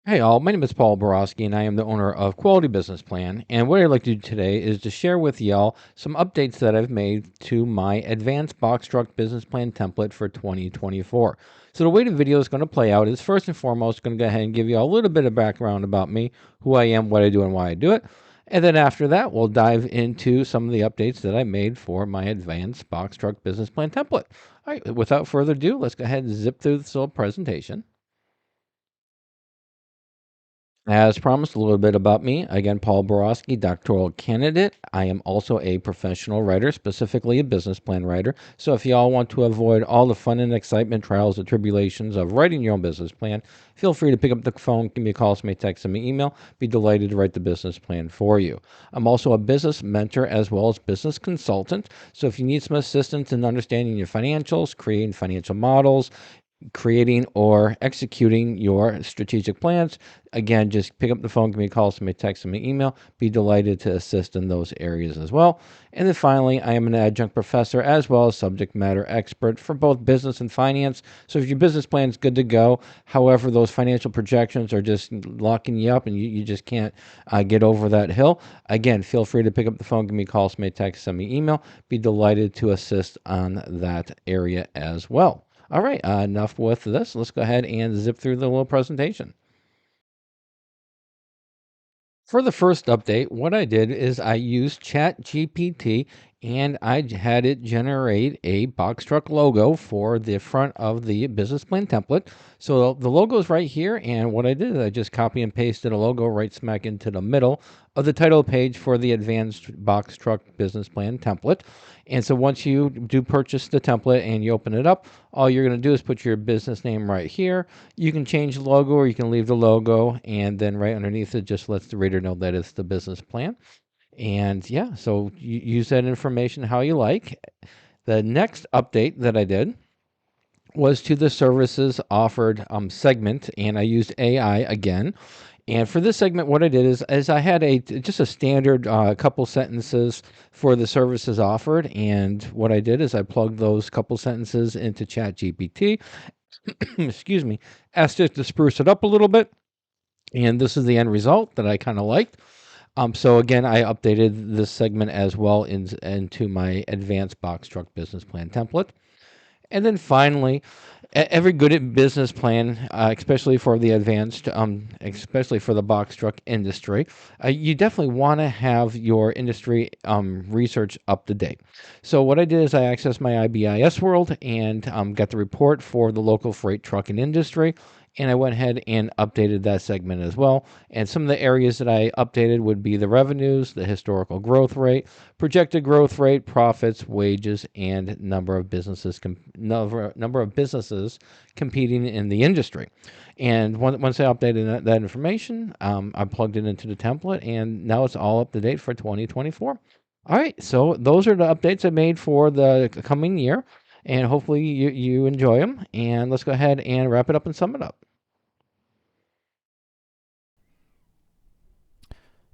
Hey all, my name is Paul Borosky and I am the owner of Quality Business Plan. And what I'd like to do today is to share with y'all some updates that I've made to my advanced box truck business plan template for 2024. So the way the video is going to play out is first and foremost going to go ahead and give you a little bit of background about me, who I am, what I do, and why I do it. And then after that, we'll dive into some of the updates that I made for my advanced box truck business plan template. All right, without further ado, let's go ahead and zip through this little presentation. As promised, a little bit about me. Again, Paul Borosky, doctoral candidate. I am also a professional writer, specifically a business plan writer. So if y'all want to avoid all the fun and excitement, trials, and tribulations of writing your own business plan, feel free to pick up the phone, give me a call, send me a text, send me an email. Be delighted to write the business plan for you. I'm also a business mentor as well as business consultant. So if you need some assistance in understanding your financials, creating financial models, creating or executing your strategic plans, again, just pick up the phone, give me a call, send me a text, send me an email. Be delighted to assist in those areas as well. And then finally, I am an adjunct professor as well as subject matter expert for both business and finance. So if your business plan is good to go, however, those financial projections are just locking you up and you just can't get over that hill, again, feel free to pick up the phone, give me a call, send me a text, send me an email. Be delighted to assist on that area as well. All right, enough with this. Let's go ahead and zip through the little presentation. For the first update, what I did is I used ChatGPT and I had it generate a box truck logo for the front of the business plan template. So the logo is right here, and what I did is I just copy and pasted a logo right smack into the middle of the title page for the advanced box truck business plan template. And so once you do purchase the template and you open it up, all you're going to do is put your business name right here. You can change the logo or you can leave the logo, and then right underneath it just lets the reader know that it's the business plan. And yeah, so you use that information how you like. The next update that I did was to the services offered segment, and I used AI again. And for this segment, what I did is I had just a standard couple sentences for the services offered, and what I did is I plugged those couple sentences into ChatGPT. Excuse me, asked it to spruce it up a little bit, and this is the end result that I kind of liked. So again, I updated this segment as well into my advanced box truck business plan template. And then finally, every good business plan, especially for the advanced, especially for the box truck industry, you definitely want to have your industry research up to date. So what I did is I accessed my IBIS world and got the report for the local freight trucking industry. And I went ahead and updated that segment as well. And some of the areas that I updated would be the revenues, the historical growth rate, projected growth rate, profits, wages, and number of businesses competing in the industry. And once I updated that information, I plugged it into the template, and now it's all up to date for 2024. All right, so those are the updates I made for the coming year, and hopefully you enjoy them. And let's go ahead and wrap it up and sum it up.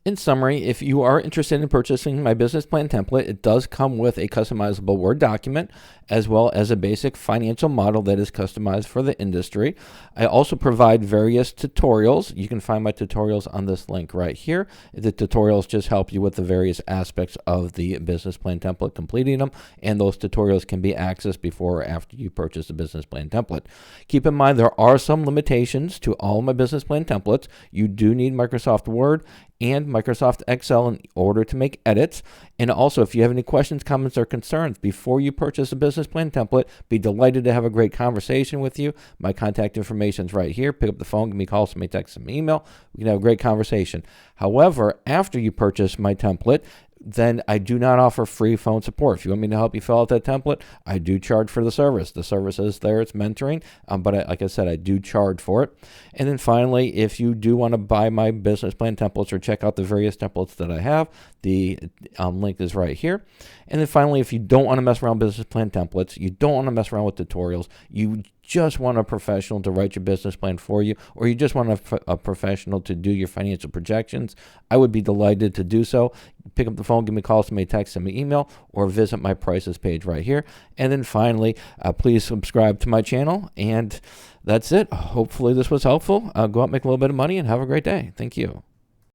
In summary, if you are interested in purchasing my business plan template, it does come with a customizable Word document as well as a basic financial model that is customized for the industry. I also provide various tutorials. You can find my tutorials on this link right here. The tutorials just help you with the various aspects of the business plan template, completing them, and those tutorials can be accessed before or after you purchase the business plan template. Keep in mind there are some limitations to all my business plan templates. You do need Microsoft Word and Microsoft Excel in order to make edits. And also, if you have any questions, comments, or concerns before you purchase a business plan template, be delighted to have a great conversation with you. My contact information is right here. Pick up the phone, give me a call, send me a text, send me an email. We can have a great conversation. However, after you purchase my template, then I do not offer free phone support. If you want me to help you fill out that template, I do charge for the service. The service is there, it's mentoring, but like I said, I do charge for it. And then finally, if you do want to buy my business plan templates or check out the various templates that I have, the link is right here. And then finally, if you don't want to mess around with business plan templates, you don't want to mess around with tutorials, you just want a professional to write your business plan for you, or you just want a professional to do your financial projections, I would be delighted to do so. Pick up the phone, give me a call, send me a text, send me an email, or visit my prices page right here. And then finally, please subscribe to my channel. And that's it. Hopefully this was helpful. Go out, make a little bit of money, and have a great day. Thank you.